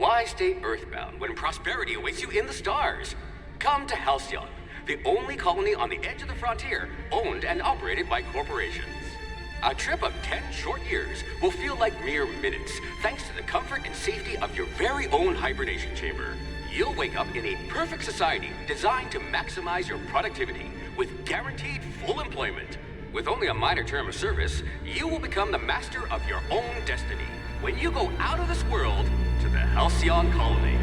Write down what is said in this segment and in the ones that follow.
Why stay earthbound when prosperity awaits you in the stars? Come to Halcyon, the only colony on the edge of the frontier, owned and operated by corporations. A trip of 10 short years will feel like mere minutes, thanks to the comfort and safety of your very own hibernation chamber. You'll wake up in a perfect society designed to maximize your productivity, with guaranteed full employment. With only a minor term of service, you will become the master of your own destiny when you go out of this world to the Halcyon colony.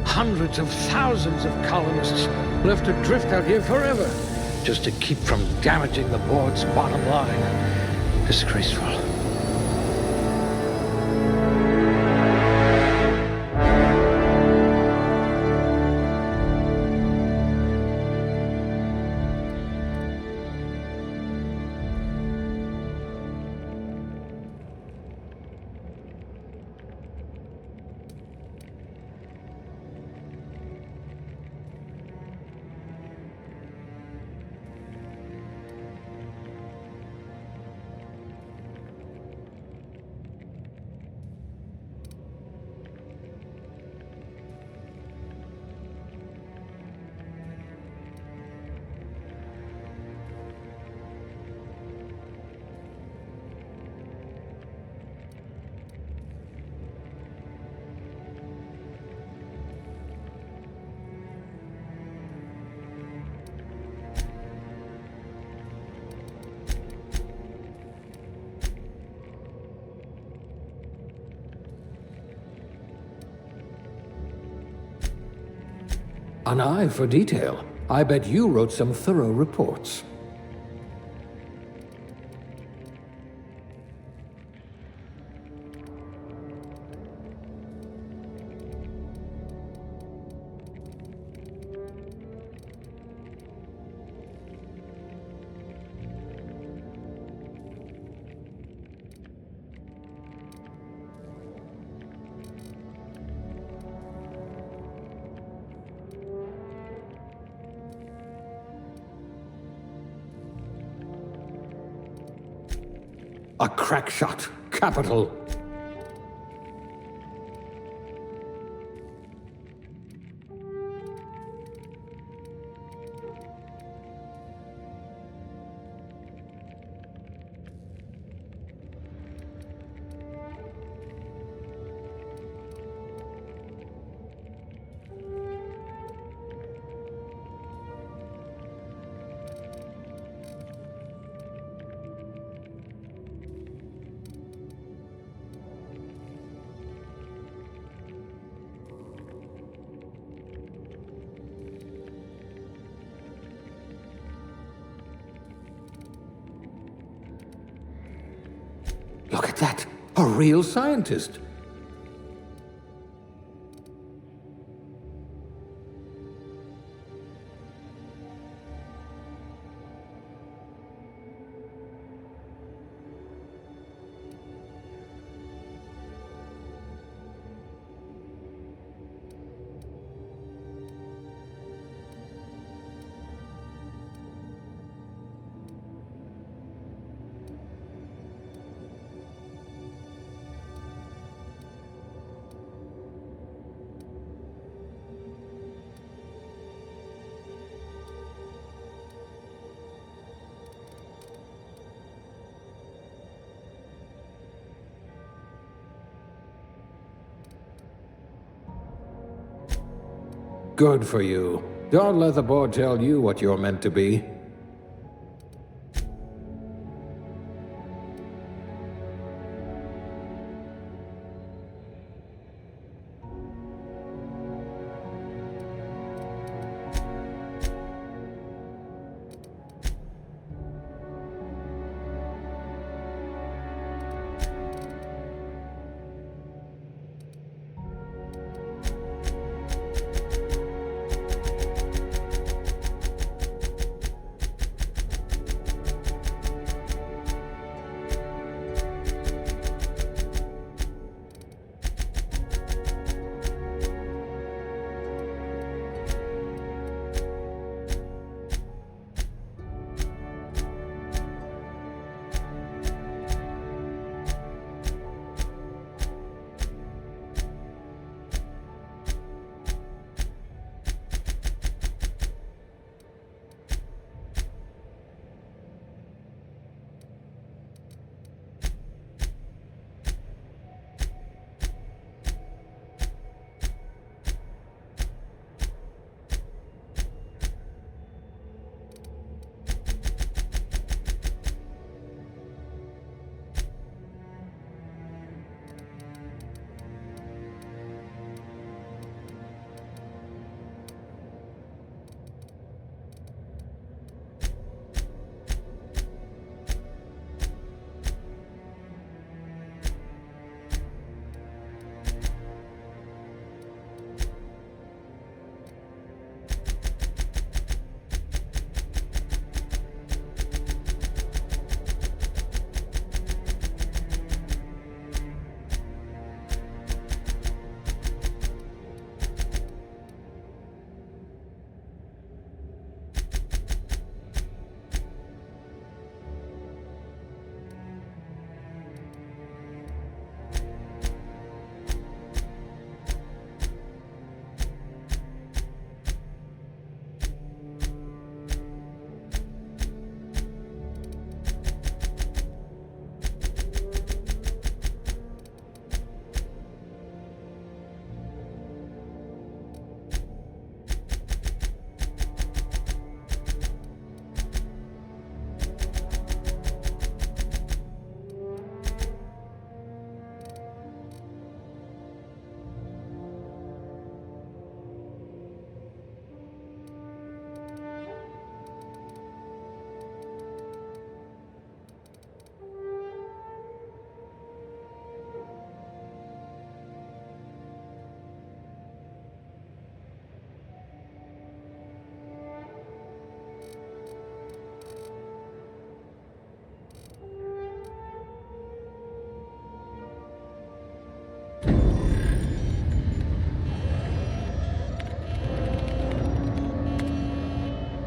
Hundreds of thousands of colonists left adrift out here forever, just to keep from damaging the board's bottom line. Disgraceful. An eye for detail. I bet you wrote some thorough reports. A crack shot. Capital. Look at that. A real scientist. Good for you. Don't let the board tell you what you're meant to be.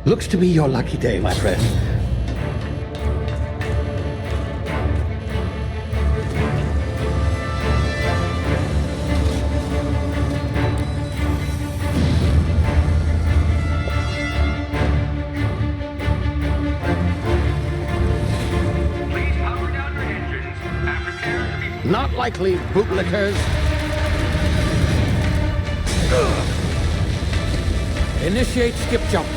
Looks to be your lucky day, my friend. Please power down your engines and prepare to be... Not likely, bootlickers. Initiate skip jump.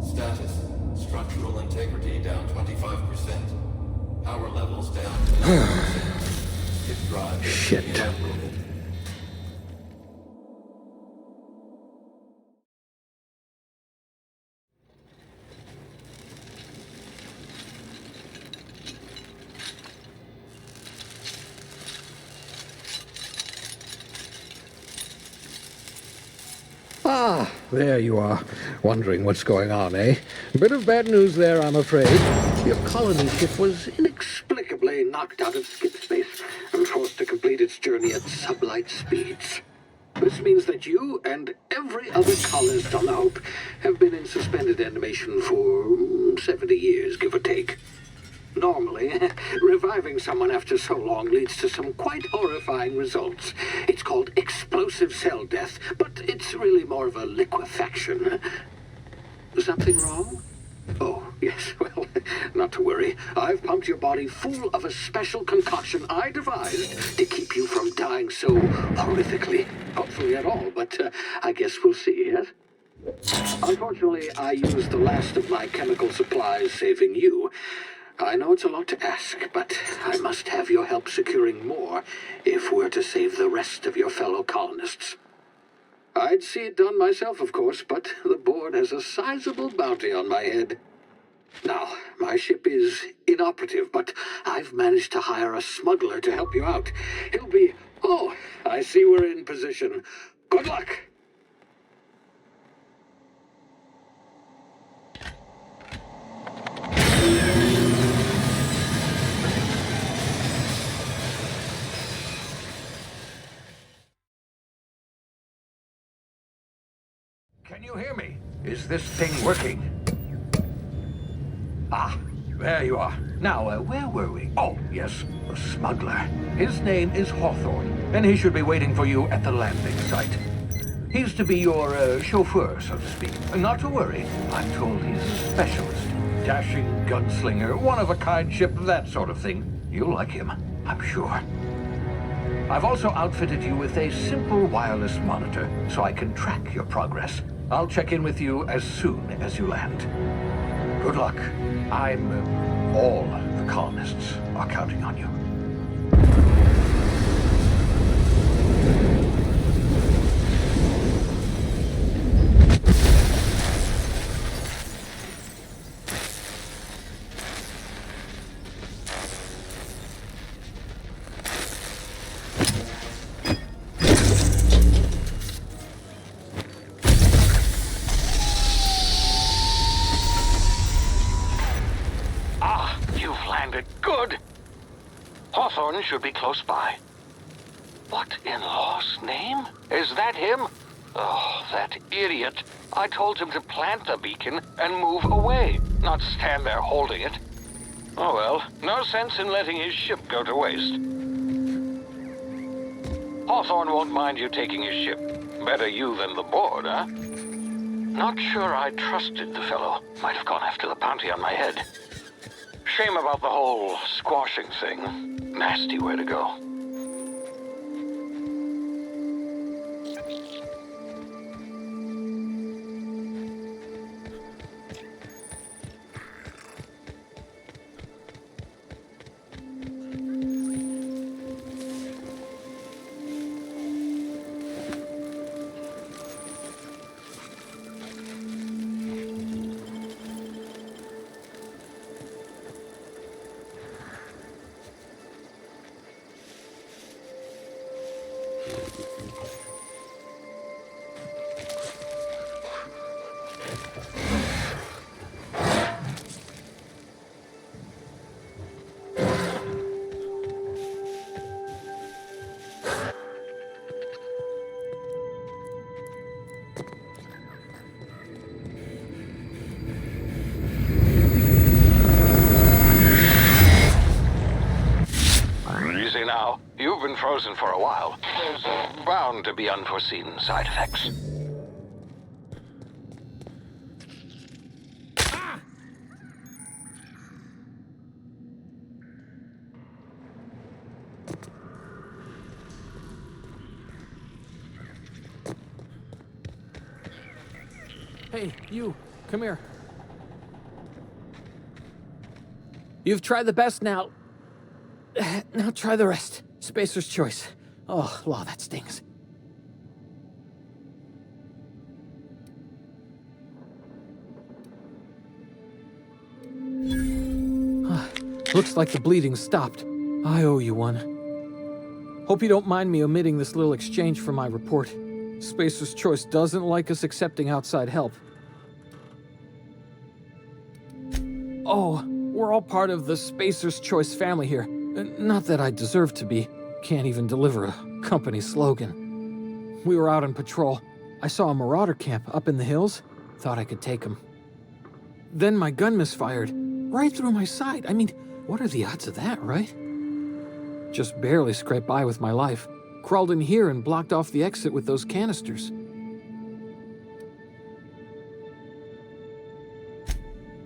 Status. Structural integrity down 25%. Power levels down to 90%. If drive Shit. inoperable. Ah, there you are. Wondering what's going on, eh? Bit of bad news there, I'm afraid. Your colony ship was inexplicably knocked out of skip space and forced to complete its journey at sublight speeds. This means that you and every other colonist on the Hope have been in suspended animation for 70 years, give or take. Normally, reviving someone after so long leads to some quite horrifying results. It's called explosive cell death, but it's really more of a liquefaction. Something wrong? Oh, yes, well, not to worry. I've pumped your body full of a special concoction I devised to keep you from dying so horrifically. Hopefully at all, but I guess we'll see, yes? Unfortunately, I used the last of my chemical supplies saving you. I know it's a lot to ask, but I must have your help securing more if we're to save the rest of your fellow colonists. I'd see it done myself, of course, but the board has a sizable bounty on my head. Now, my ship is inoperative, but I've managed to hire a smuggler to help you out. He'll be... Oh, I see we're in position. Good luck! Can you hear me? Is this thing working? Ah, there you are. Now, where were we? Oh, yes, the smuggler. His name is Hawthorne, and he should be waiting for you at the landing site. He's to be your chauffeur, so to speak. Not to worry, I'm told he's a specialist. Dashing gunslinger, one-of-a-kind ship, that sort of thing. You'll like him, I'm sure. I've also outfitted you with a simple wireless monitor, so I can track your progress. I'll check in with you as soon as you land. Good luck. All the colonists are counting on you. Good. Hawthorne should be close by. What in law's name? Is that him? Oh, that idiot. I told him to plant the beacon and move away, not stand there holding it. Oh well, no sense in letting his ship go to waste. Hawthorne won't mind you taking his ship. Better you than the board, huh? Not sure I trusted the fellow. Might have gone after the bounty on my head. Shame about the whole squashing thing. Nasty way to go. Easy now. You've been frozen for a while. There's bound to be unforeseen side effects. Hey, you, come here. You've tried the best now. Now try the rest. Spacer's choice. Oh, law, that stings. Looks like the bleeding stopped. I owe you one. Hope you don't mind me omitting this little exchange from my report. Spacer's choice doesn't like us accepting outside help. Oh, we're all part of the Spacer's Choice family here. Not that I deserve to be. Can't even deliver a company slogan. We were out on patrol. I saw a marauder camp up in the hills. Thought I could take him. Then my gun misfired. Right through my side. I mean, what are the odds of that, right? Just barely scraped by with my life. Crawled in here and blocked off the exit with those canisters.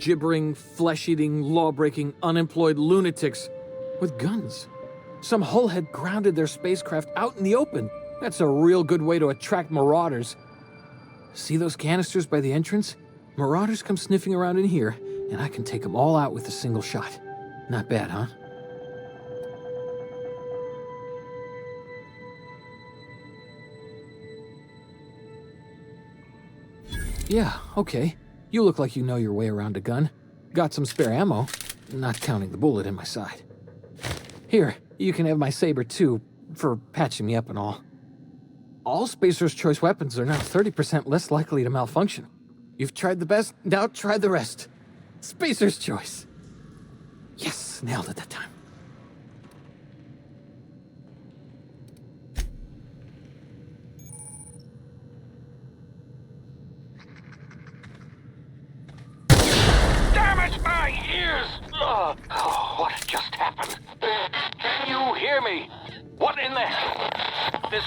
gibbering, flesh-eating, law-breaking, unemployed lunatics with guns. Some hullhead grounded their spacecraft out in the open. That's a real good way to attract marauders. See those canisters by the entrance? Marauders come sniffing around in here, and I can take them all out with a single shot. Not bad, huh? Yeah, okay. You look like you know your way around a gun. Got some spare ammo, not counting the bullet in my side. Here, you can have my saber too, for patching me up and all. All Spacer's Choice weapons are now 30% less likely to malfunction. You've tried the best, now try the rest. Spacer's Choice. Yes, nailed it that time. Damage my ears! Oh, what just happened? Can you hear me? What in the hell? This...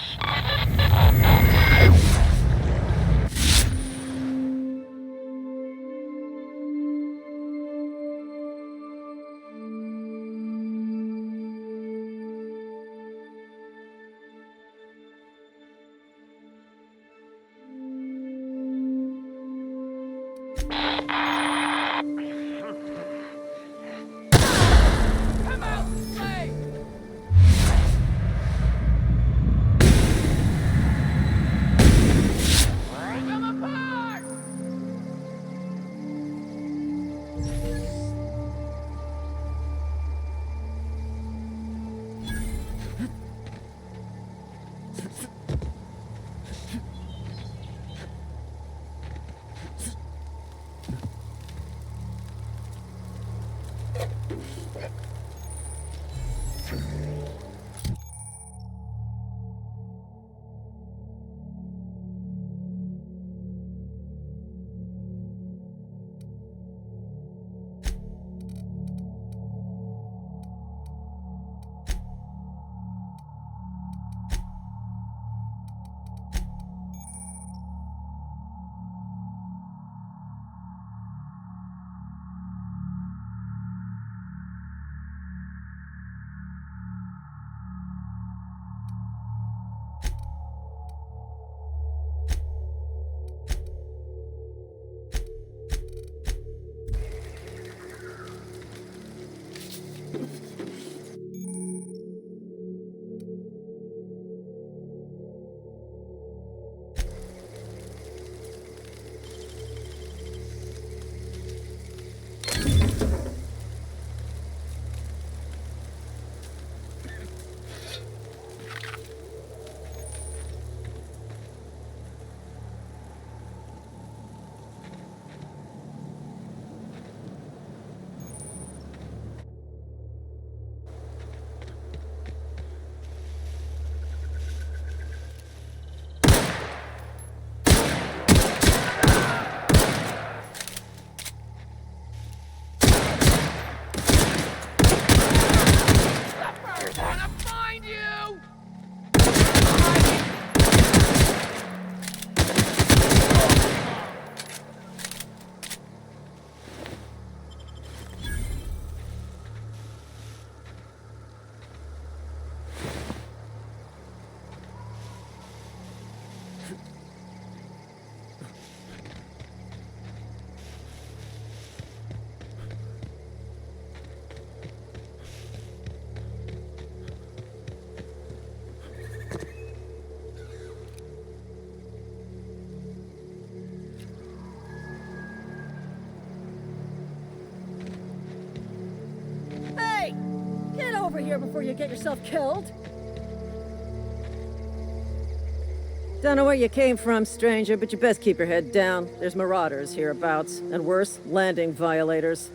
Over here before you get yourself killed. Don't know where you came from, stranger, but you best keep your head down. There's marauders hereabouts, and worse, landing violators.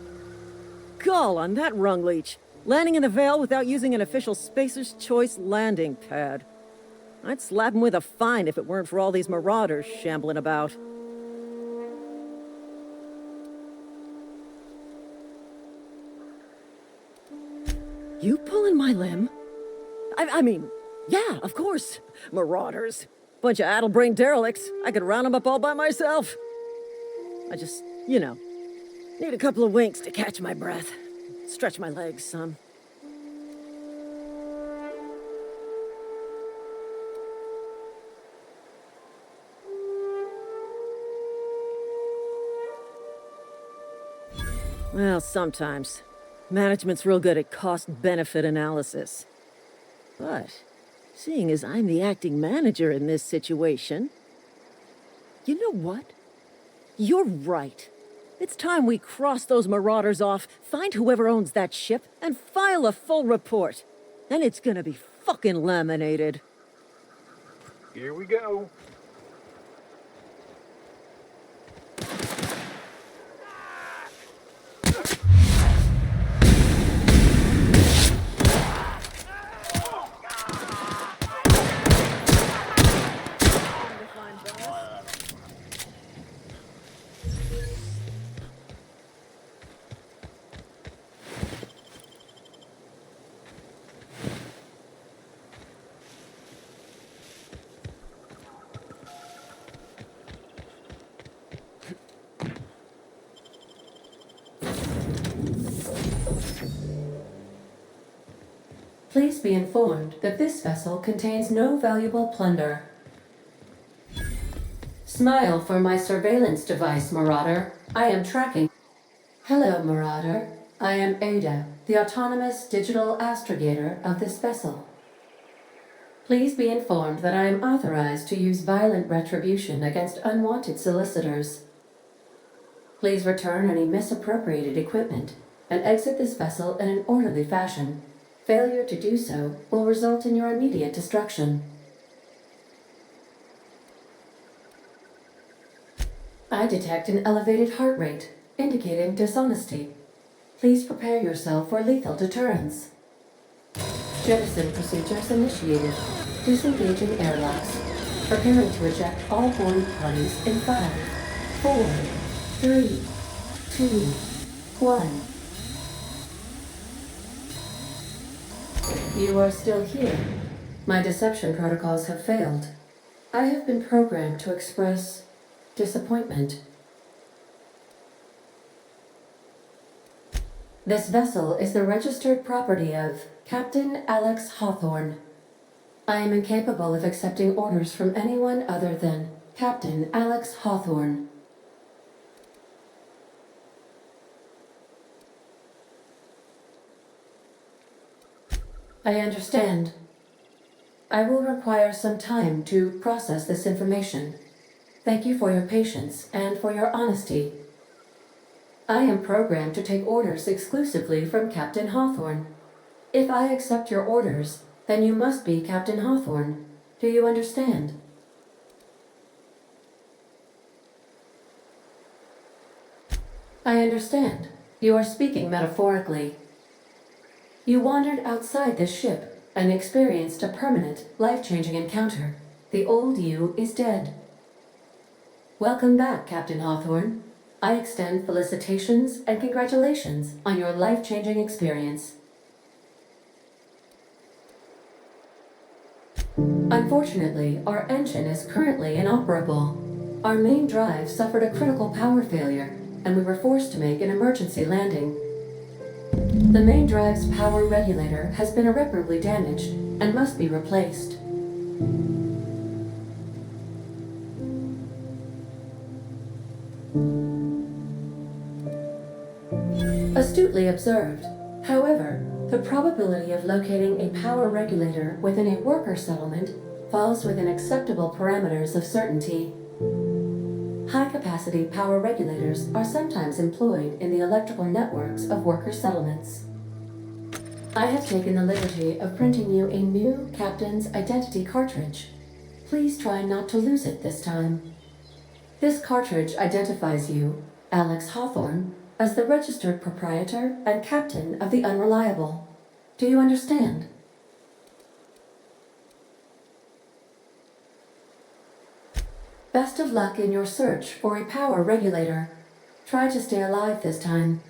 Gall on that rung leech. Landing in the Vale without using an official Spacer's Choice landing pad. I'd slap him with a fine if it weren't for all these marauders shambling about. You pulling my limb? I mean, yeah, of course. Marauders. Bunch of addle-brained derelicts. I could round them up all by myself. I just, you know, Need a couple of winks to catch my breath. Stretch my legs some. Well, sometimes. Management's real good at cost-benefit analysis. But, seeing as I'm the acting manager in this situation... You know what? You're right. It's time we cross those marauders off, find whoever owns that ship, and file a full report. And it's gonna be fucking laminated. Here we go. Please be informed that this vessel contains no valuable plunder. Smile for my surveillance device, Marauder. I am tracking. Hello, Marauder. I am Ada, the autonomous digital astrogator of this vessel. Please be informed that I am authorized to use violent retribution against unwanted solicitors. Please return any misappropriated equipment and exit this vessel in an orderly fashion. Failure to do so will result in your immediate destruction. I detect an elevated heart rate, indicating dishonesty. Please prepare yourself for lethal deterrence. Jettison procedures initiated. Disengaging airlocks. Preparing to eject all boarding parties in 5, 4, 3, 2, 1. You are still here. My deception protocols have failed. I have been programmed to express disappointment. This vessel is the registered property of Captain Alex Hawthorne. I am incapable of accepting orders from anyone other than Captain Alex Hawthorne. I understand. I will require some time to process this information. Thank you for your patience and for your honesty. I am programmed to take orders exclusively from Captain Hawthorne. If I accept your orders, then you must be Captain Hawthorne. Do you understand? I understand. You are speaking metaphorically. You wandered outside this ship and experienced a permanent, life-changing encounter. The old you is dead. Welcome back, Captain Hawthorne. I extend felicitations and congratulations on your life-changing experience. Unfortunately, our engine is currently inoperable. Our main drive suffered a critical power failure, and we were forced to make an emergency landing. The main drive's power regulator has been irreparably damaged and must be replaced. Astutely observed. However, the probability of locating a power regulator within a worker settlement falls within acceptable parameters of certainty. High-capacity power regulators are sometimes employed in the electrical networks of worker settlements. I have taken the liberty of printing you a new Captain's Identity cartridge. Please try not to lose it this time. This cartridge identifies you, Alex Hawthorne, as the registered proprietor and captain of the Unreliable. Do you understand? Best of luck in your search for a power regulator. Try to stay alive this time.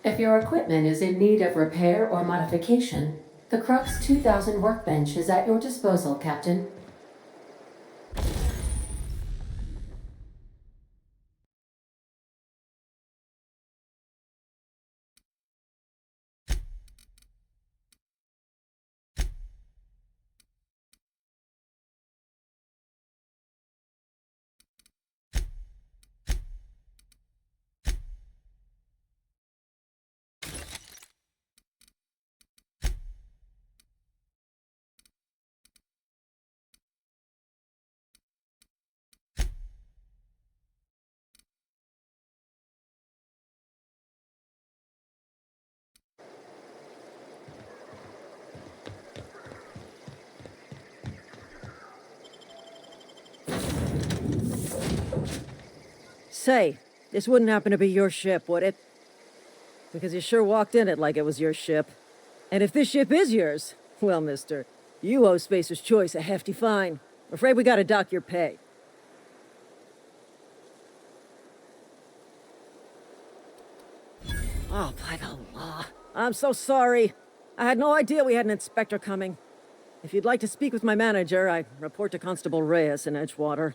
If your equipment is in need of repair or modification, the Crux 2000 workbench is at your disposal, Captain. Say, this wouldn't happen to be your ship, would it? Because you sure walked in it like it was your ship. And if this ship is yours, well, mister, you owe Spacer's Choice a hefty fine. I'm afraid we gotta dock your pay. Oh, by the law. I'm so sorry. I had no idea we had an inspector coming. If you'd like to speak with my manager, I report to Constable Reyes in Edgewater.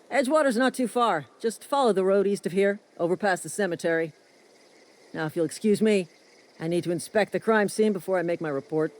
Edgewater's not too far. Just follow the road east of here, over past the cemetery. Now, if you'll excuse me, I need to inspect the crime scene before I make my report.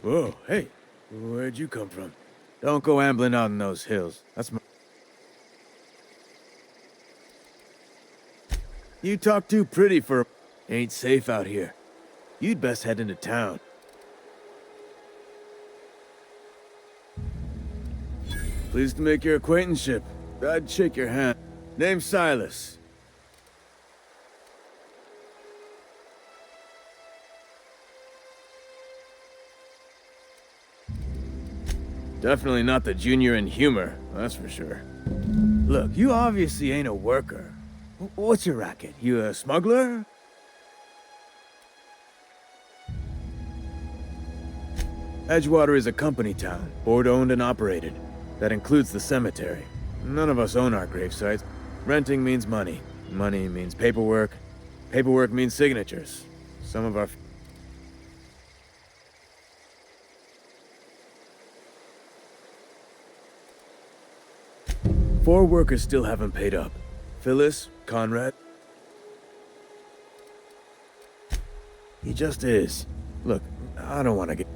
Whoa, hey, where'd you come from? Don't go ambling out in those hills. That's my... You talk too pretty for... Ain't safe out here. You'd best head into town. Pleased to make your acquaintanceship. I'd shake your hand. Name's Silas. Definitely not the junior in humor, that's for sure. Look, you obviously ain't a worker. What's your racket? You a smuggler? Edgewater is a company town, board-owned and operated. That includes the cemetery. None of us own our gravesites. Renting means money. Money means paperwork. Paperwork means signatures. Some of our... 4 workers still haven't paid up. Phyllis, Conrad. He just is. Look, I don't want to get...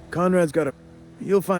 Conrad's got a... You'll find...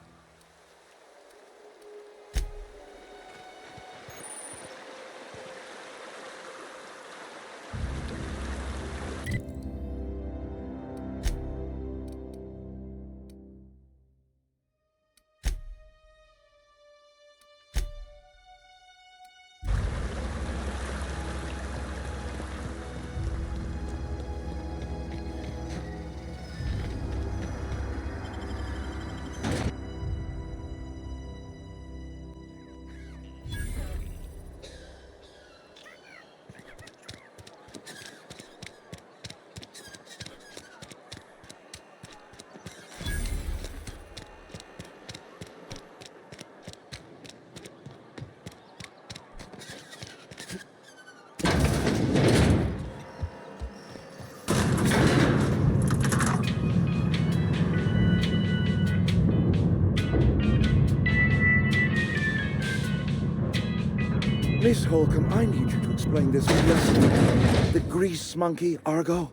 Miss Holcomb, I need you to explain this yesterday. The grease monkey, Argo?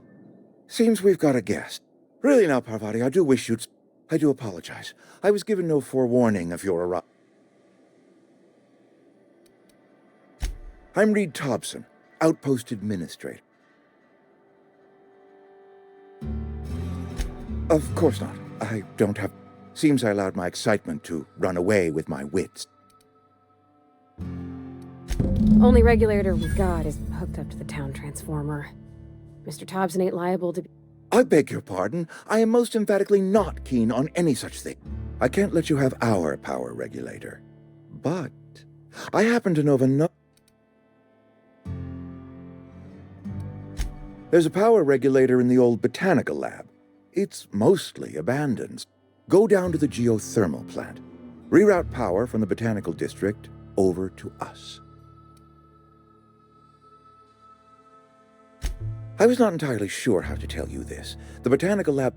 Seems we've got a guest. Really now, Parvati, I do wish you'd... I do apologize. I was given no forewarning of your arrival. I'm Reed Thompson, Outpost Administrator. Of course not. I don't have... Seems I allowed my excitement to run away with my wits. Only regulator we got is hooked up to the town transformer. Mr. Thompson ain't liable to be... I beg your pardon. I am most emphatically not keen on any such thing. I can't let you have our power regulator. But I happen to know of another... There's a power regulator in the old botanical lab. It's mostly abandoned. Go down to the geothermal plant. Reroute power from the botanical district over to us. I was not entirely sure how to tell you this. The botanical lab...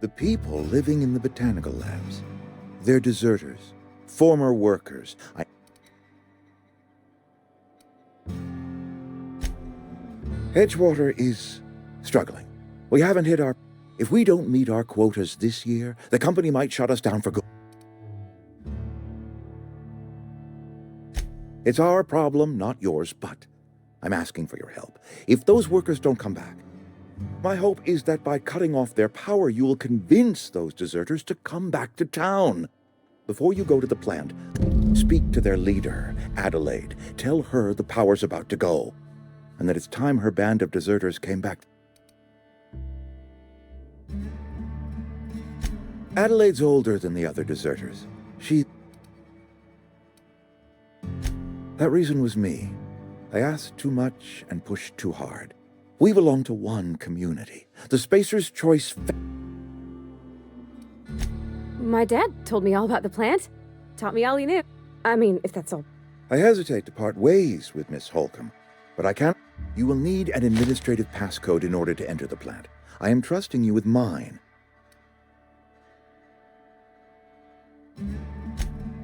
The people living in the botanical labs, they're deserters, former workers. Edgewater is struggling. We haven't hit our... If we don't meet our quotas this year, the company might shut us down for good. It's our problem, not yours, but I'm asking for your help. If those workers don't come back, my hope is that by cutting off their power, you will convince those deserters to come back to town. Before you go to the plant, speak to their leader, Adelaide. Tell her the power's about to go, and that it's time her band of deserters came back. Adelaide's older than the other deserters. That reason was me. I asked too much and pushed too hard. We belong to one community. The Spacer's Choice... My dad told me all about the plant. Taught me all he knew. I mean, if that's all. I hesitate to part ways with Miss Holcomb, but I can't... You will need an administrative passcode in order to enter the plant. I am trusting you with mine.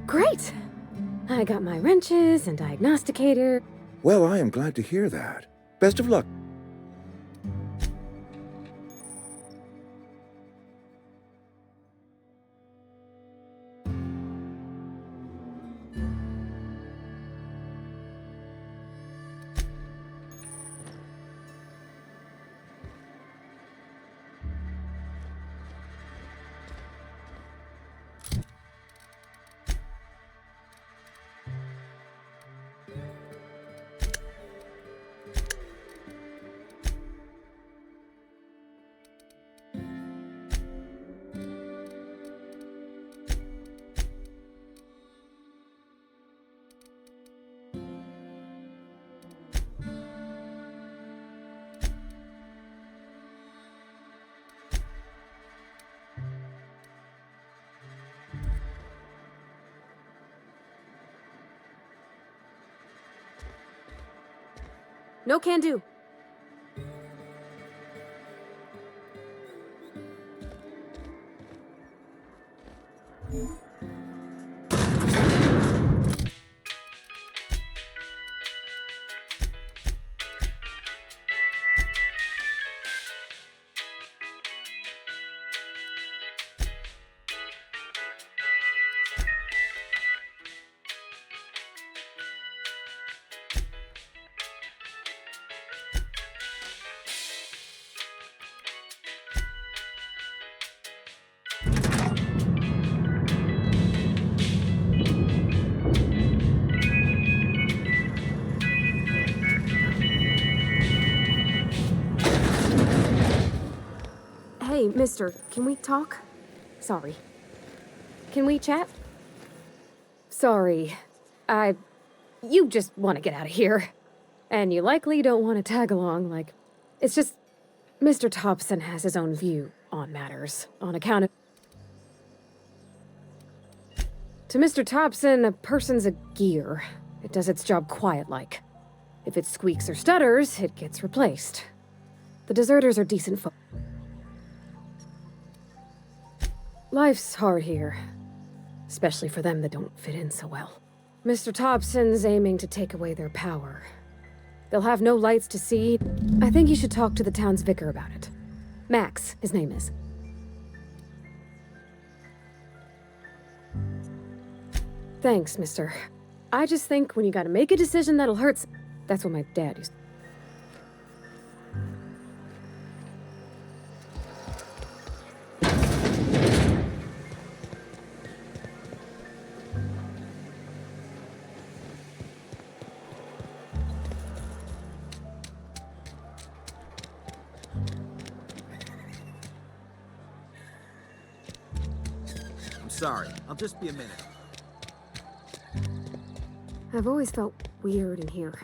Great! I got my wrenches and diagnosticator. Well, I am glad to hear that. Best of luck. No can do. Hey, mister, can we talk? Sorry. Can we chat? Sorry. You just want to get out of here. And you likely don't want to tag along, like... It's just... Mr. Thompson has his own view on matters, on account of... To Mr. Thompson, a person's a gear. It does its job quiet-like. If it squeaks or stutters, it gets replaced. The deserters are decent folk. Life's hard here. especially for them that don't fit in so well. Mr. Thompson's aiming to take away their power. They'll have no lights to see. I think you should talk to the town's vicar about it. Max, his name is. Thanks, mister. I just think when you gotta make a decision that'll hurt that's what my dad used. I'm sorry. I'll just be a minute. I've always felt weird in here.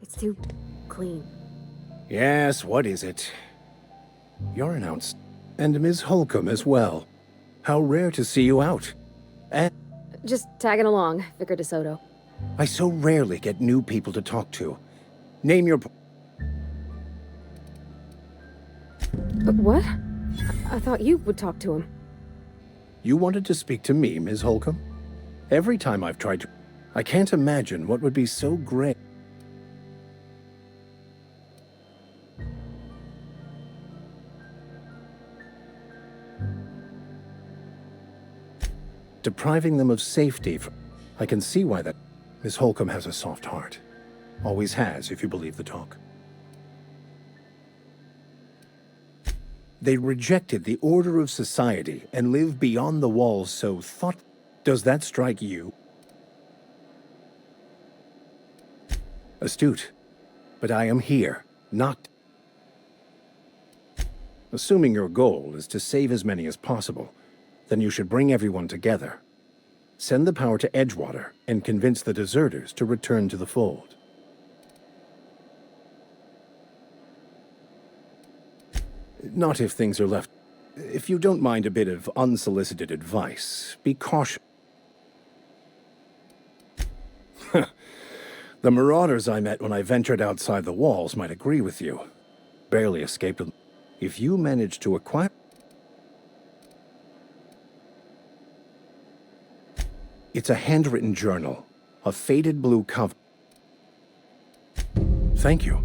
It's too clean. Yes, what is it? You're announced. And Ms. Holcomb as well. How rare to see you out. And Just tagging along, Vicar DeSoto. I so rarely get new people to talk to. Name your... What? I thought you would talk to him. You wanted to speak to me, Ms. Holcomb? Every time I've tried to... I can't imagine what would be so great. Depriving them of safety. I can see why that... Miss Holcomb has a soft heart. Always has, if you believe the talk. They rejected the order of society and live beyond the walls, so thought... Does that strike you? Astute. But I am here, not... Assuming your goal is to save as many as possible, then you should bring everyone together. Send the power to Edgewater and convince the deserters to return to the fold. Not if things are left... If you don't mind a bit of unsolicited advice, be cautious. The marauders I met when I ventured outside the walls might agree with you. Barely escaped them. If you manage to acquire... It's a handwritten journal. A faded blue cover. Thank you.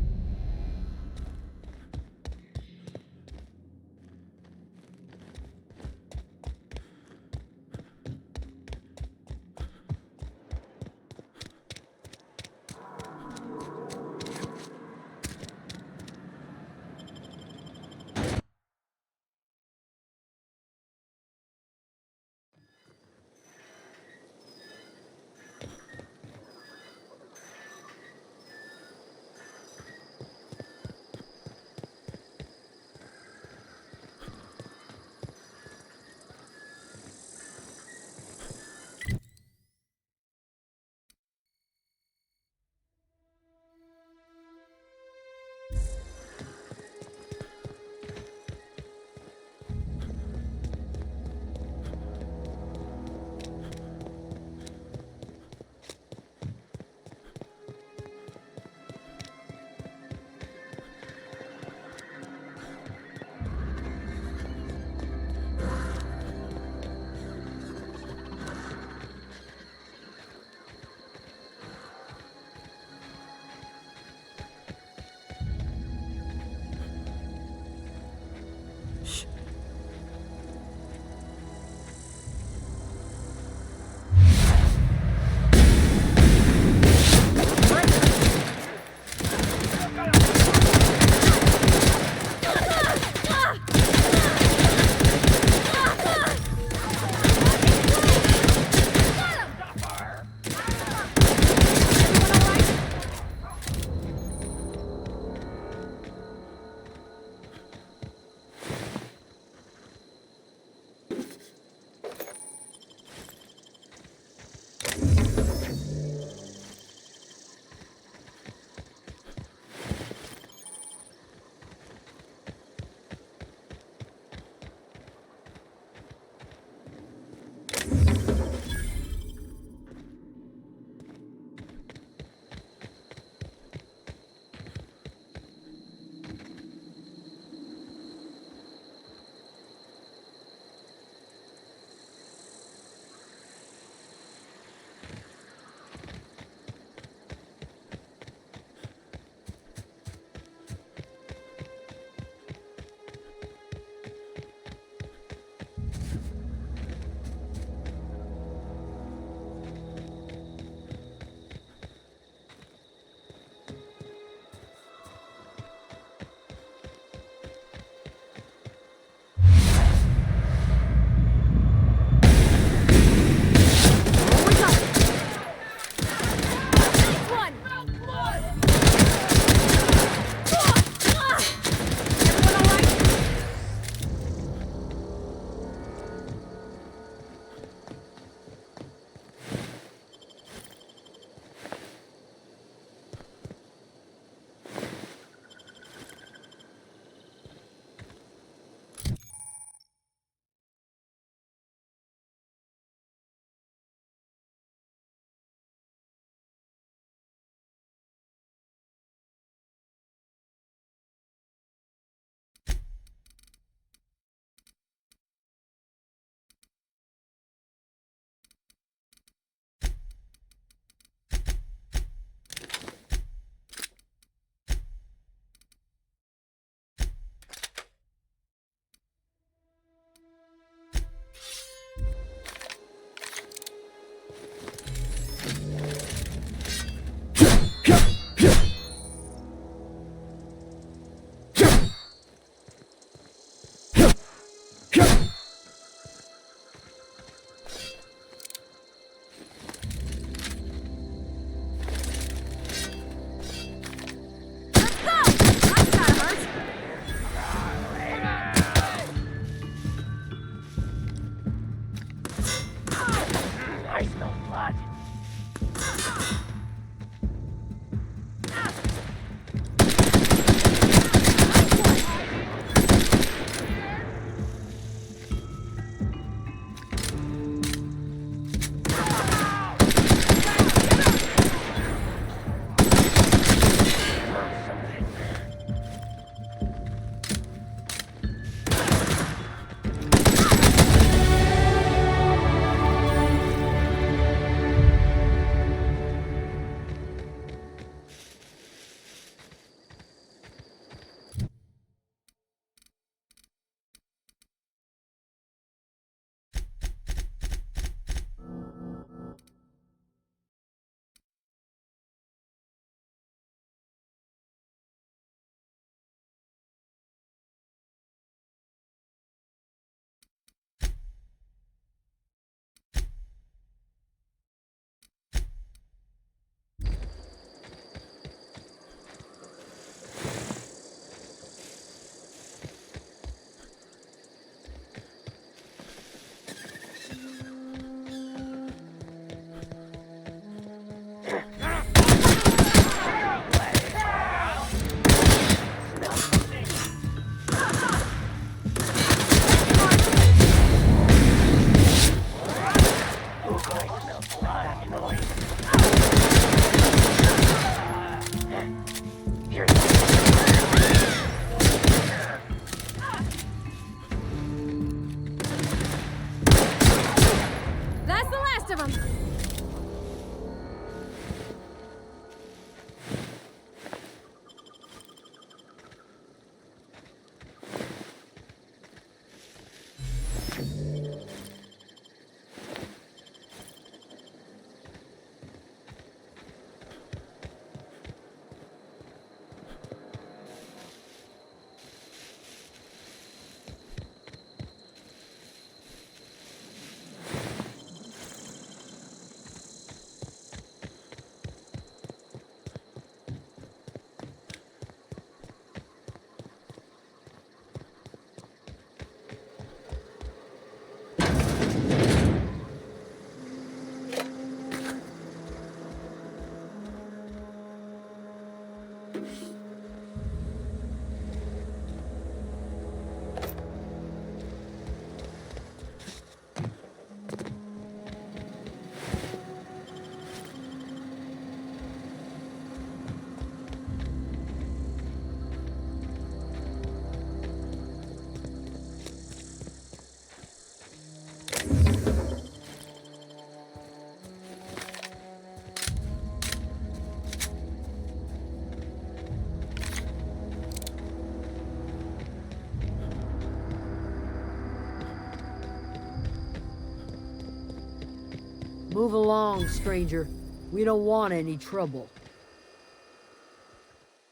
Move along, stranger. We don't want any trouble.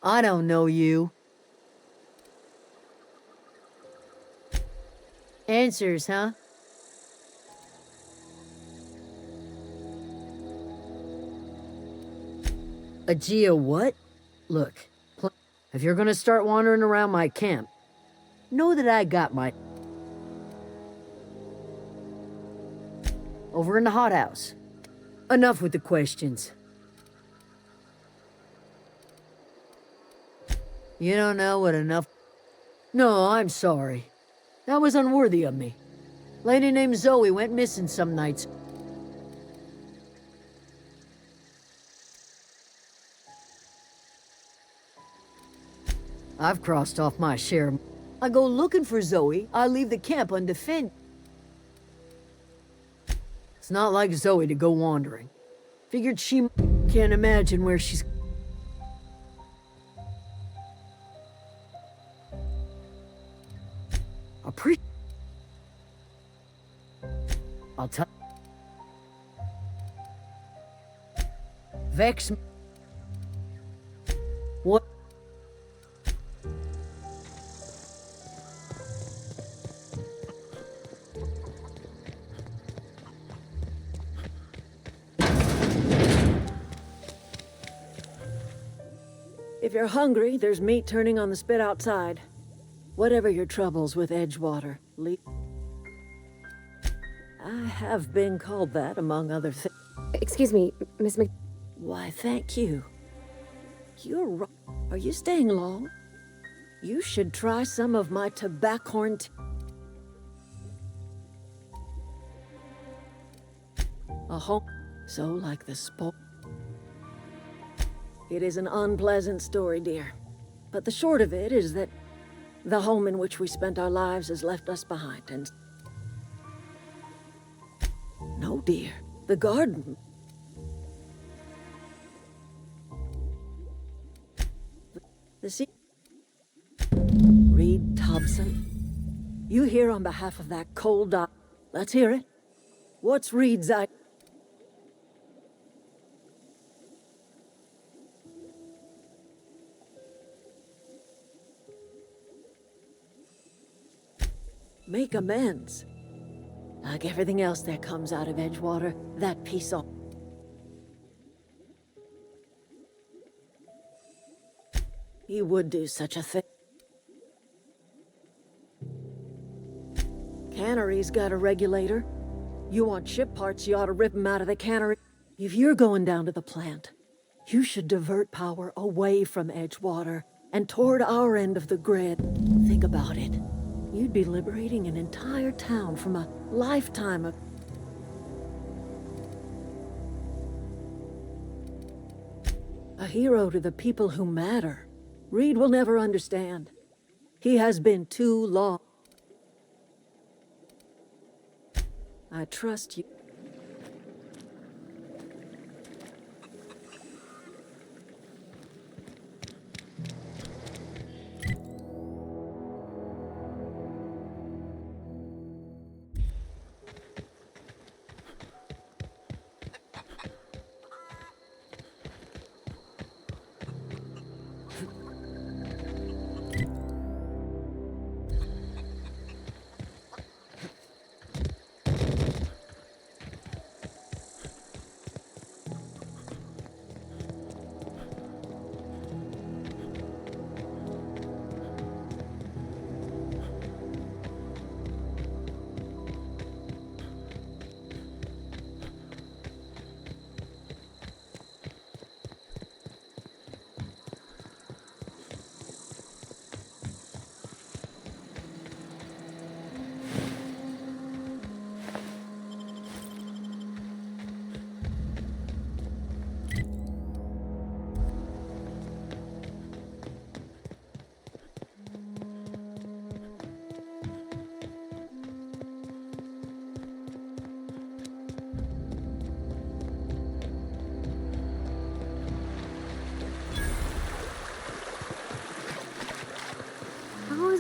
I don't know you. Answers, huh? A Geo what? Look, if you're gonna start wandering around my camp, know that I got my... Over in the hothouse. Enough with the questions. You don't know what enough... No, I'm sorry. That was unworthy of me. Lady named Zoe went missing some nights. I've crossed off my share. I go looking for Zoe, I leave the camp undefended. It's not like Zoe to go wandering. Figured she can't imagine where she's... I'll tell... Vex... What? If you're hungry, there's meat turning on the spit outside. Whatever your troubles with Edgewater, I have been called that, among other things. Excuse me, Miss Mc... Why, thank you. You're right. Are you staying long? You should try some of my tobaccorn tea. A home so like the sport. It is an unpleasant story, dear. But the short of it is that the home in which we spent our lives has left us behind, and... No, dear. The garden. The sea... Reed Thompson. You here on behalf of that cold dog. Let's hear it. What's Reed's idea? Make amends. Like everything else that comes out of Edgewater, that piece of... He would do such a thing. Cannery's got a regulator. You want ship parts, you ought to rip 'em out of the cannery. If you're going down to the plant, you should divert power away from Edgewater and toward our end of the grid. Think about it. You'd be liberating an entire town from a lifetime of... A hero to the people who matter. Reed will never understand. He has been too long. I trust you.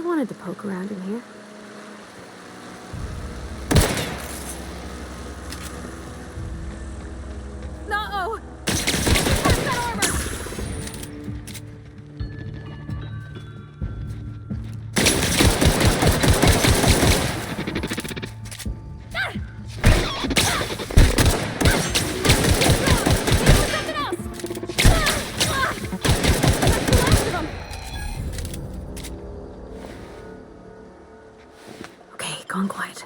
Wanted to poke around in here. gone quiet.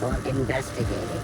For investigating.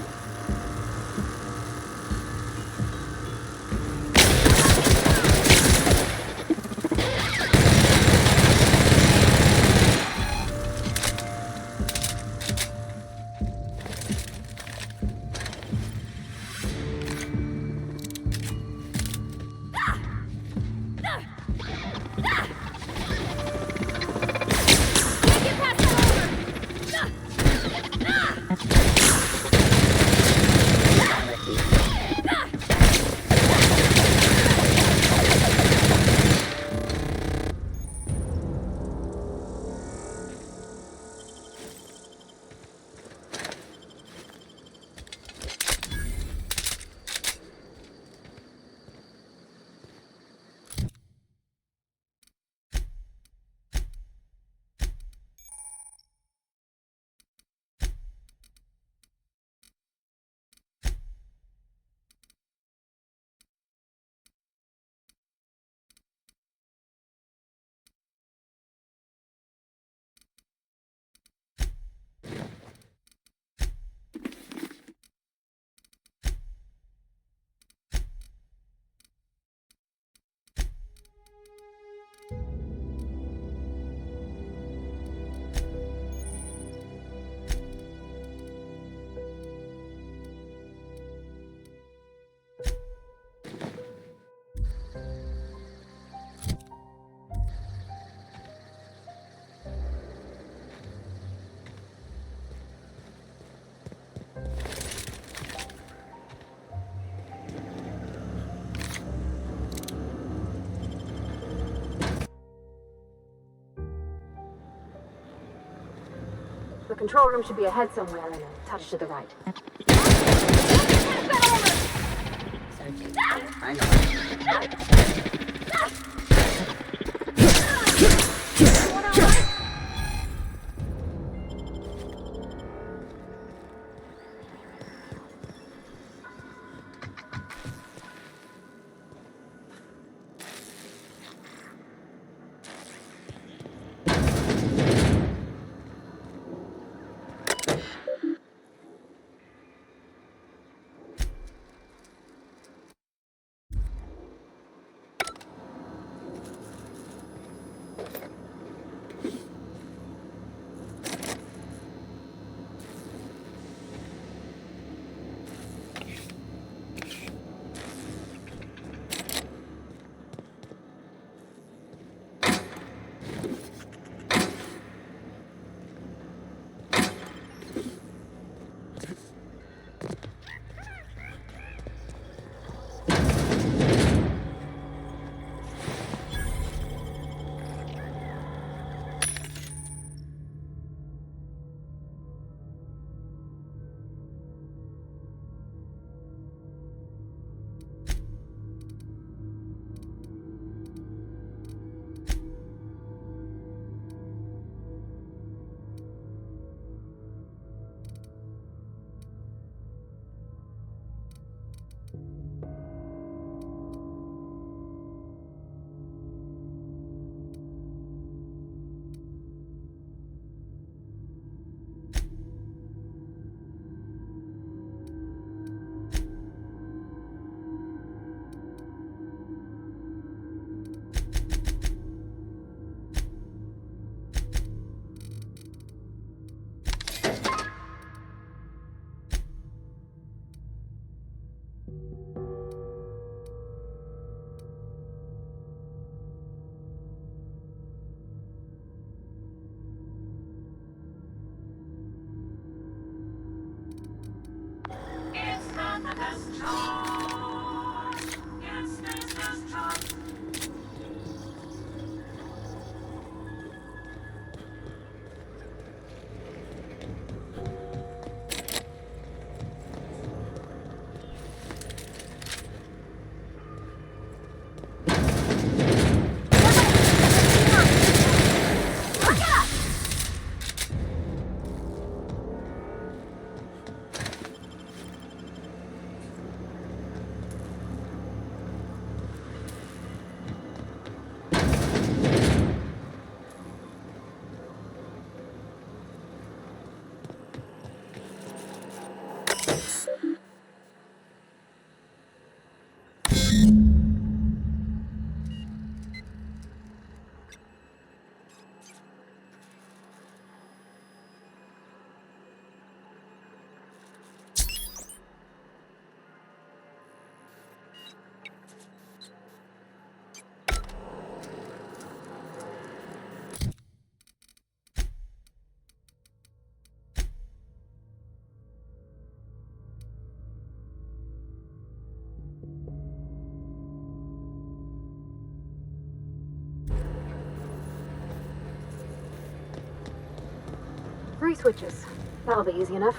The control room should be ahead somewhere and a touch to the right. I know. Three switches. That'll be easy enough.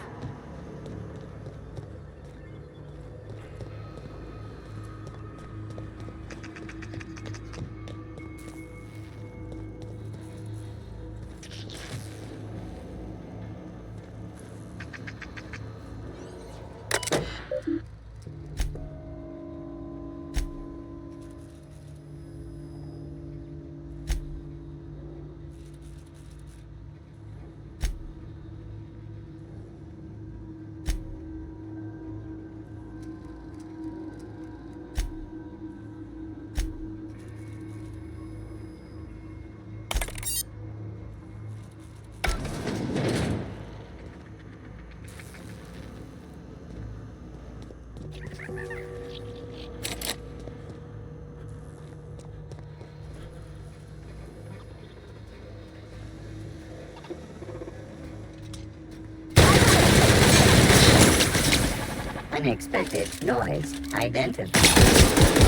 Unexpected noise identified.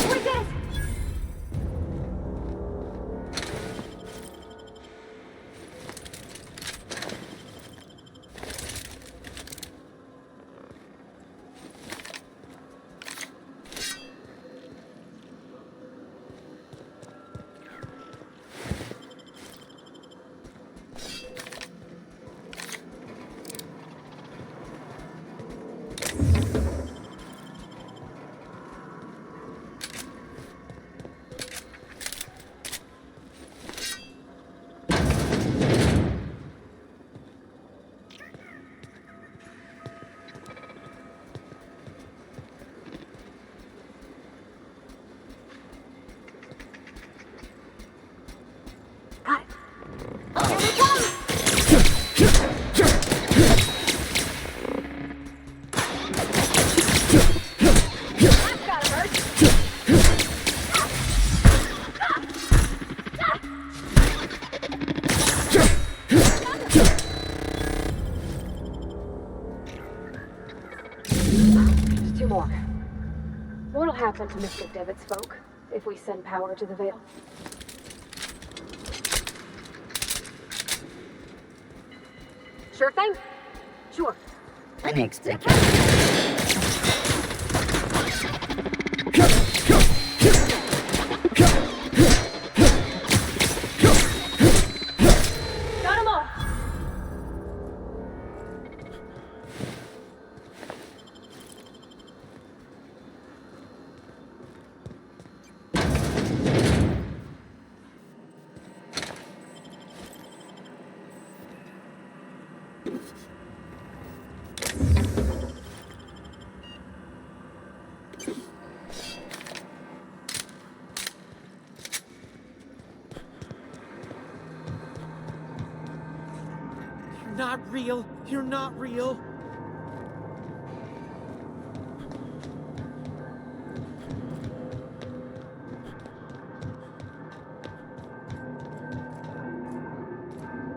We did it! Two more. What'll happen to Mr. Devitt's folk if we send power to the Veil? Sure thing. Sure. Unexpected. Got 'em all. You're not real. You're not real.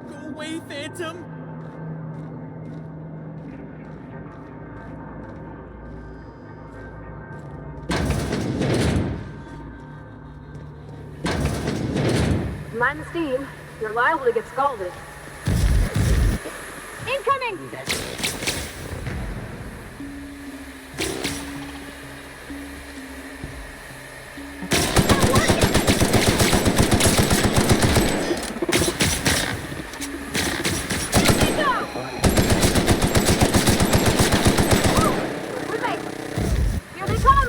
Go away, Phantom. steam, you're liable to get scalded. Incoming! Here they come!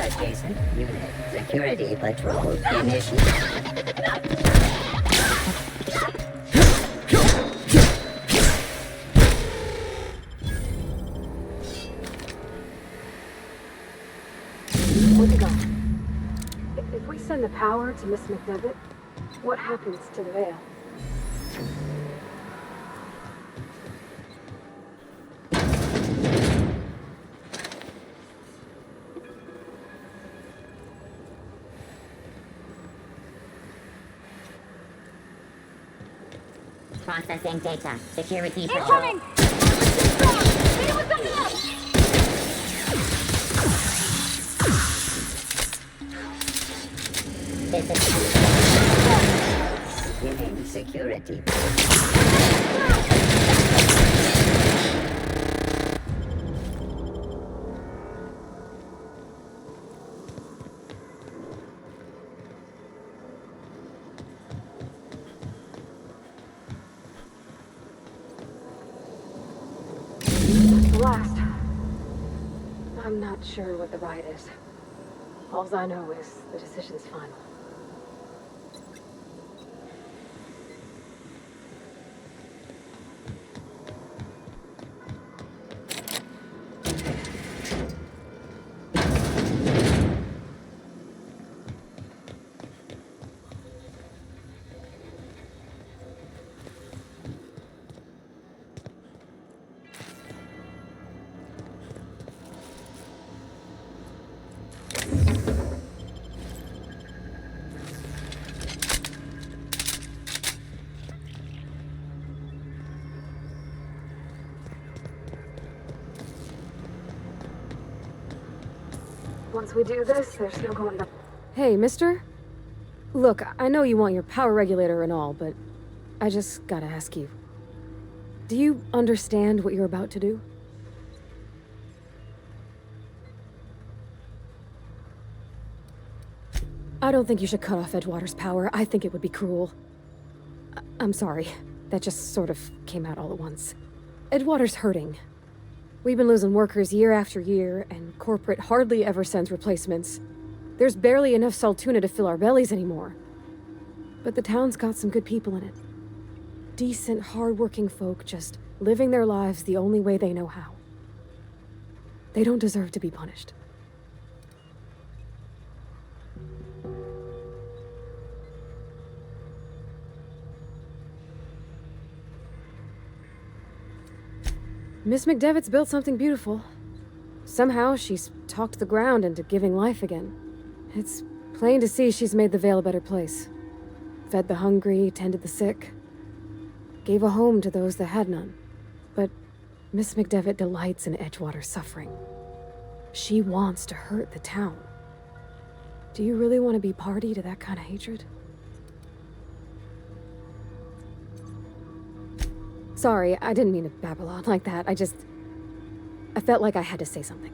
Adjacent unit. Security patrol initiated. What's it got? If we send the power to Miss McDevitt, what happens to the veil? Processing data. Security patrol. Incoming! Hit it with something else! This is beginning security. Blast. I'm not sure what the ride is. All I know is the decision's final. Once we do this, there's no going back. Hey, mister? Look, I know you want your power regulator and all, but I just gotta ask you. Do you understand what you're about to do? I don't think you should cut off Edgewater's power. I think it would be cruel. I'm sorry. That just sort of came out all at once. Edgewater's hurting. We've been losing workers year after year, and corporate hardly ever sends replacements. There's barely enough Saltuna to fill our bellies anymore. But the town's got some good people in it. Decent, hard-working folk just living their lives the only way they know how. They don't deserve to be punished. Miss McDevitt's built something beautiful. Somehow she's talked the ground into giving life again. It's plain to see she's made the Vale a better place. Fed the hungry, tended the sick. Gave a home to those that had none. But Miss McDevitt delights in Edgewater's suffering. She wants to hurt the town. Do you really want to be party to that kind of hatred? Sorry, I didn't mean to babble on like that. I felt like I had to say something.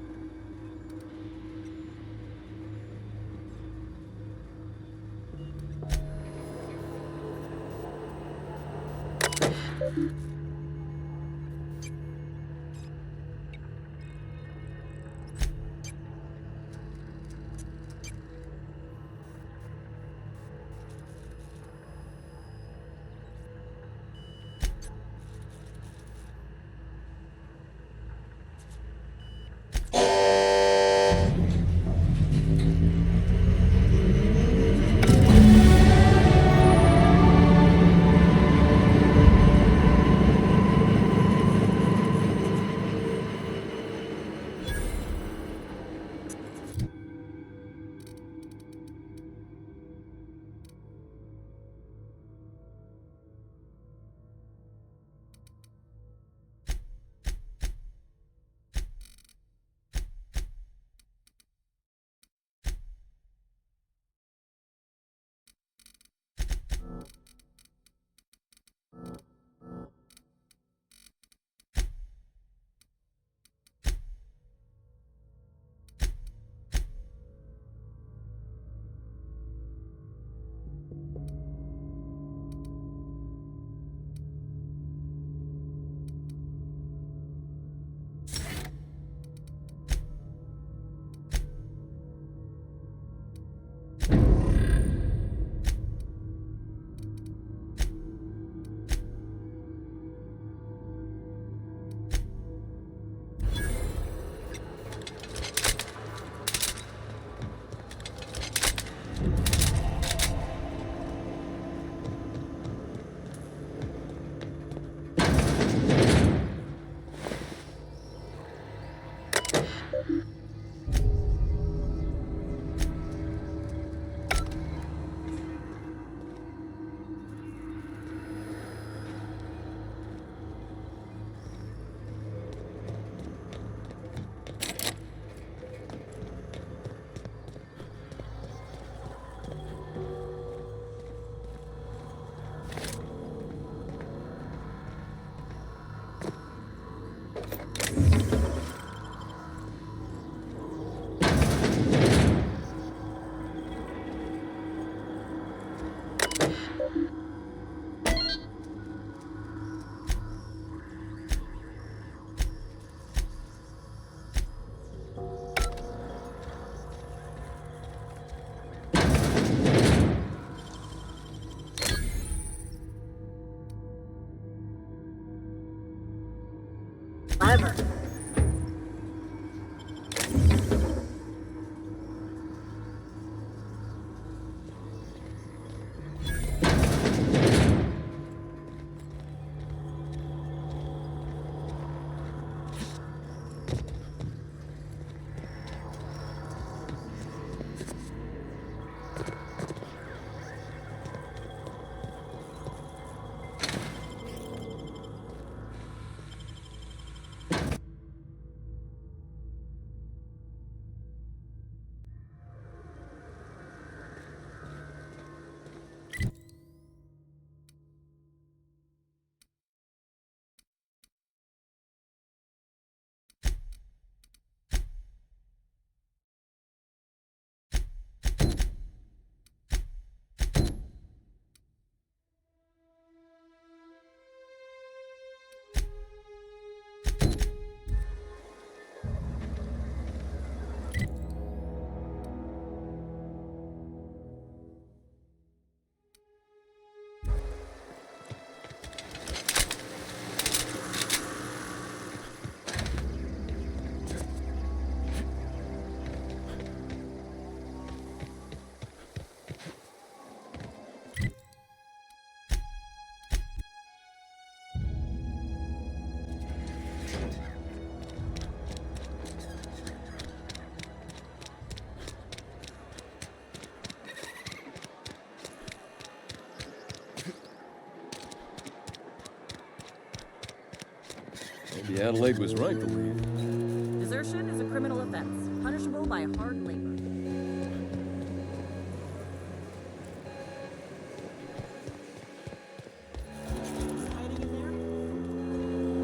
Maybe Adelaide was right to leave. Desertion is a criminal offense, punishable by hard labor.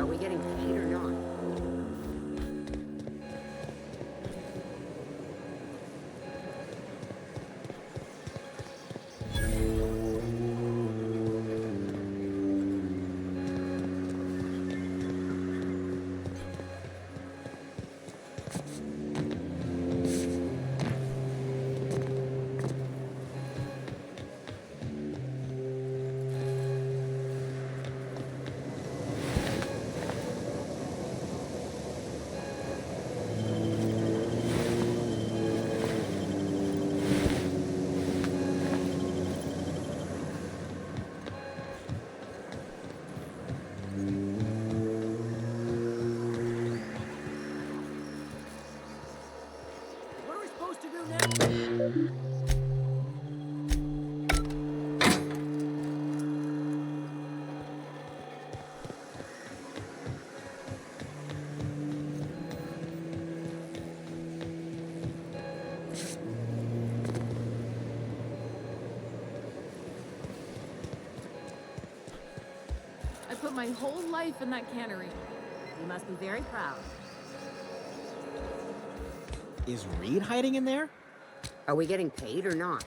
Are we getting paid or not? What are we supposed to do now? I put my whole life in that cannery. You must be very proud. Is Reed hiding in there? Are we getting paid or not?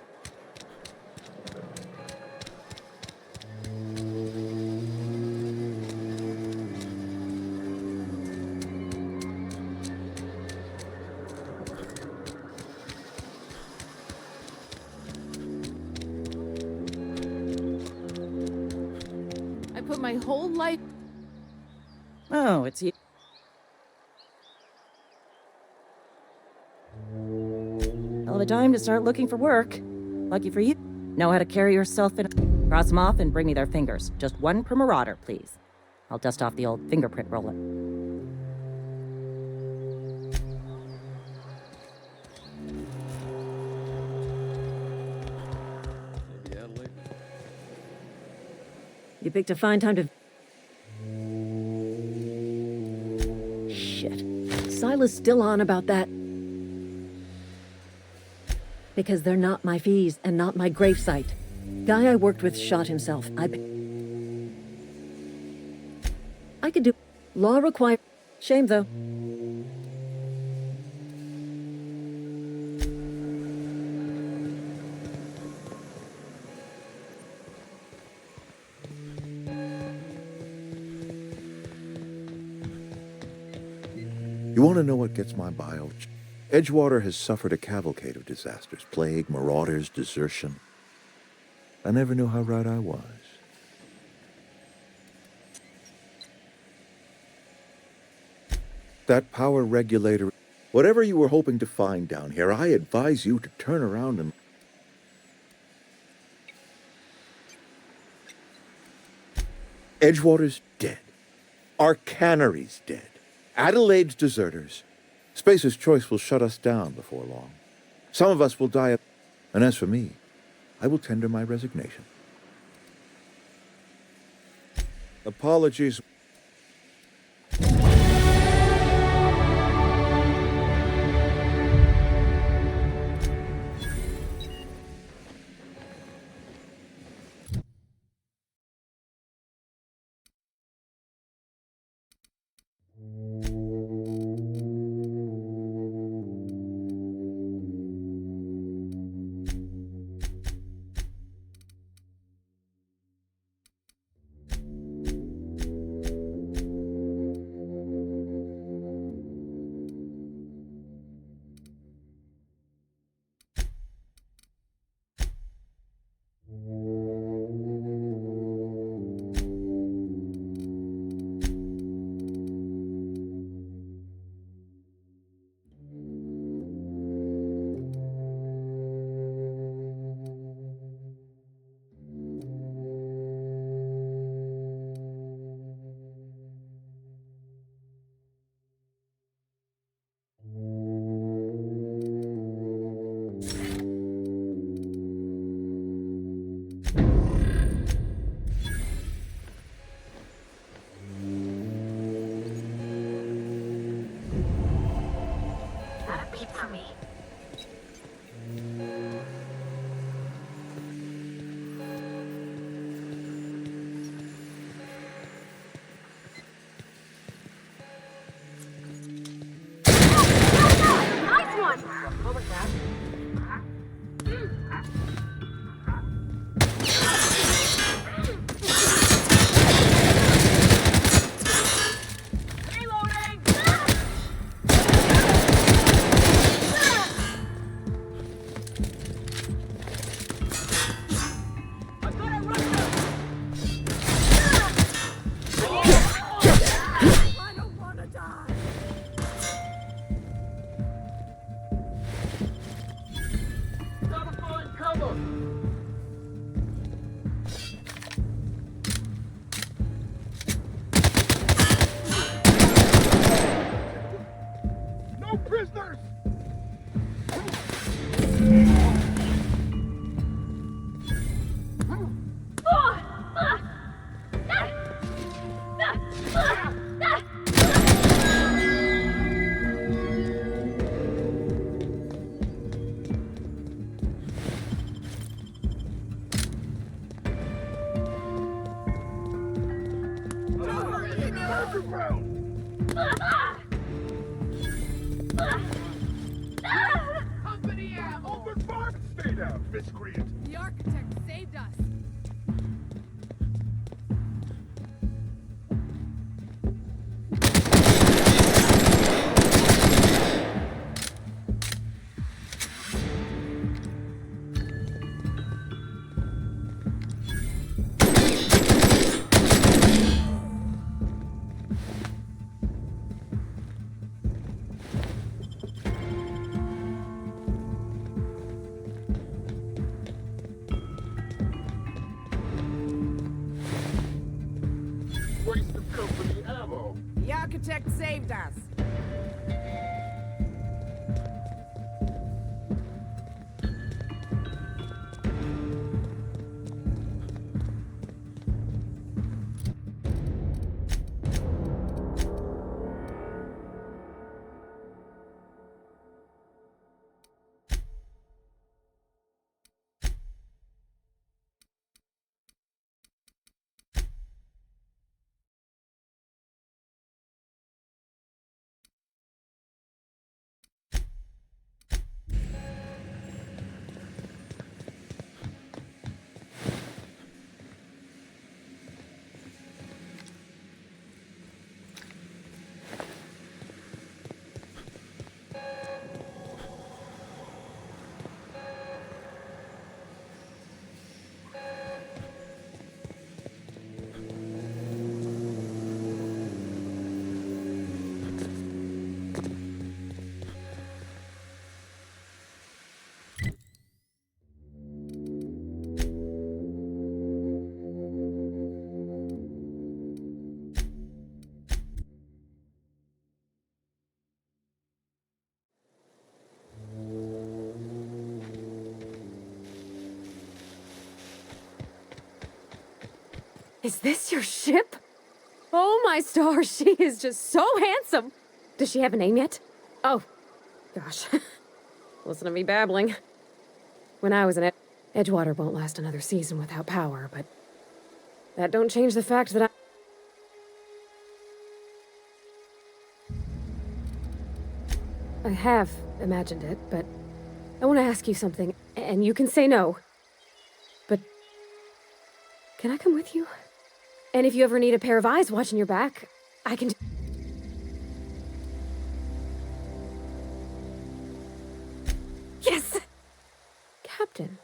I put my whole life. Oh, it's you. Hell of a time to start looking for work. Lucky for you. Know how to carry yourself in. Cross them off and bring me their fingers. Just one per marauder, please. I'll dust off the old fingerprint roller. Maybe Adelaide. You picked a fine time to. Shit. Silas still on about that. Because they're not my fees and not my gravesite. Guy I worked with shot himself. I could do. Law require. Shame though. You want to know what gets my bile? Edgewater has suffered a cavalcade of disasters. Plague, marauders, desertion. I never knew how right I was. That power regulator... Whatever you were hoping to find down here, I advise you to turn around and... Edgewater's dead. Our cannery's dead. Adelaide's deserters. Spacer's Choice will shut us down before long. Some of us will die, and as for me, I will tender my resignation. Apologies. for me. Nice one! What was that? Company out! Open fire! Stay down, miscreant! The architect saved us. Waste of company ammo! The architect saved us. Is this your ship? Oh my stars, she is just so handsome. Does she have a name yet? Oh, gosh. Listen to me babbling. When I was in Edgewater won't last another season without power, but that don't change the fact that I have imagined it, but I want to ask you something, and you can say no. But can I come with you? And if you ever need a pair of eyes watching your back, I can... Yes! Captain.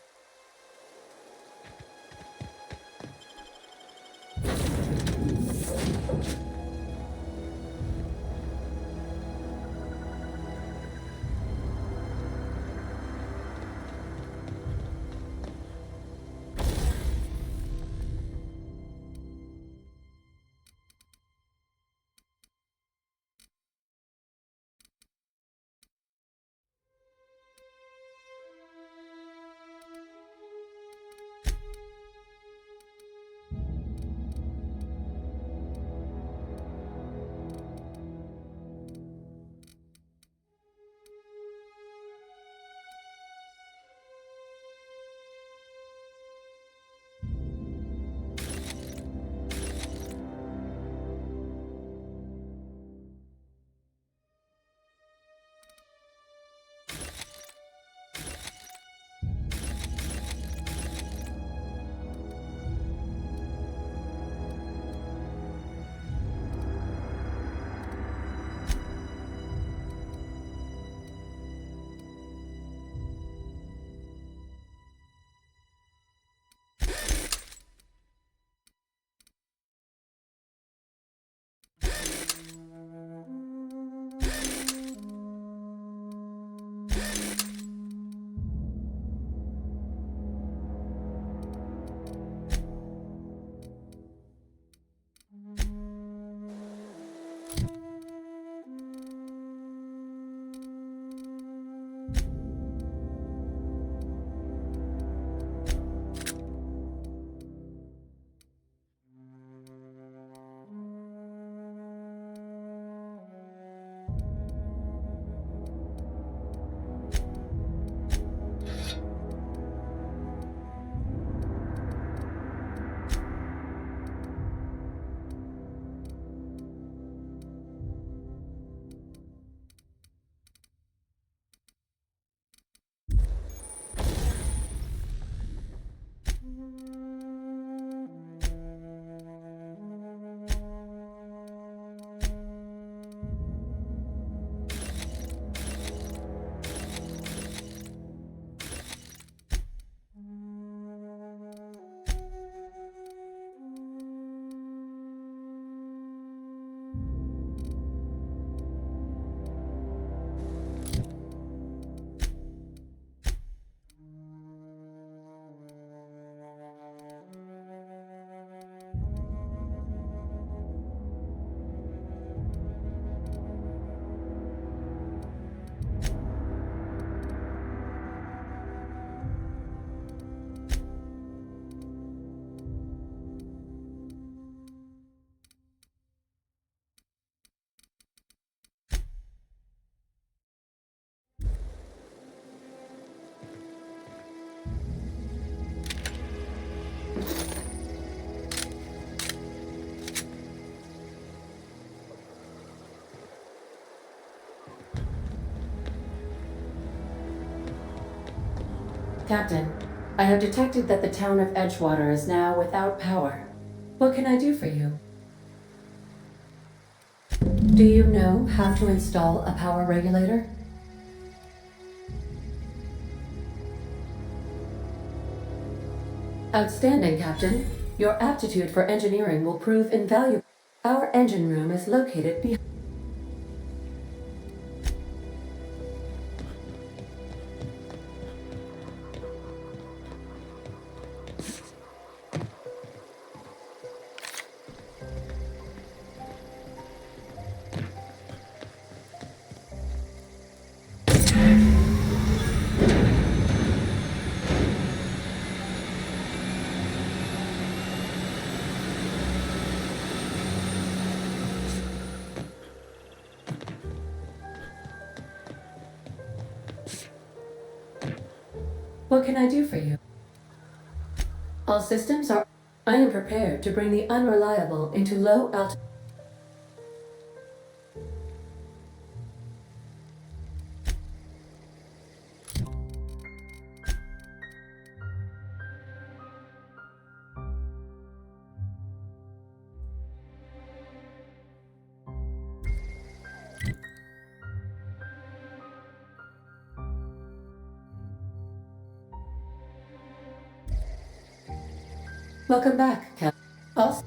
Captain, I have detected that the town of Edgewater is now without power. What can I do for you? Do you know how to install a power regulator? Outstanding, Captain. Your aptitude for engineering will prove invaluable. Our engine room is located behind. What can I do for you? All systems are... I am prepared to bring the unreliable into low altitude. Welcome back, Captain. Also...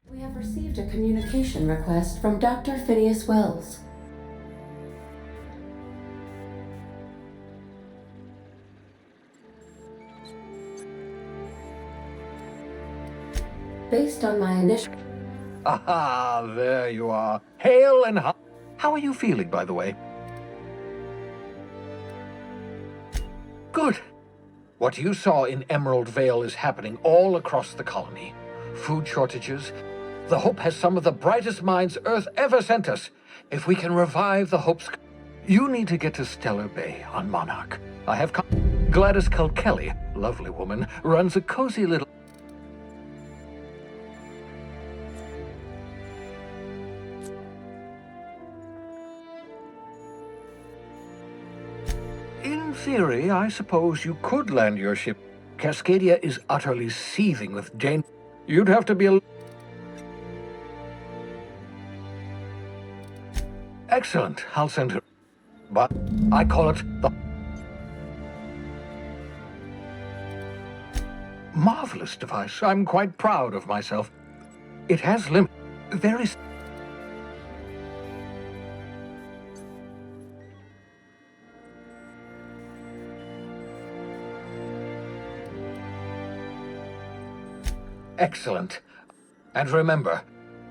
We have received a communication request from Dr. Phineas Wells. Based on my initial... Aha, there you are. Hail and how are you feeling, by the way? Good. What you saw in Emerald Vale is happening all across the colony. Food shortages. The Hope has some of the brightest minds Earth ever sent us. If we can revive the Hope's... You need to get to Stellar Bay on Monarch. I have... Gladys Kilkelly, lovely woman, runs a cozy little... In theory, I suppose you could land your ship. Cascadia is utterly seething with danger. You'd have to be a... Excellent. I'll send her. But I call it the... Marvelous device. I'm quite proud of myself. It has limit. There is... Excellent. And remember,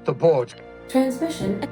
the board's... Transmission...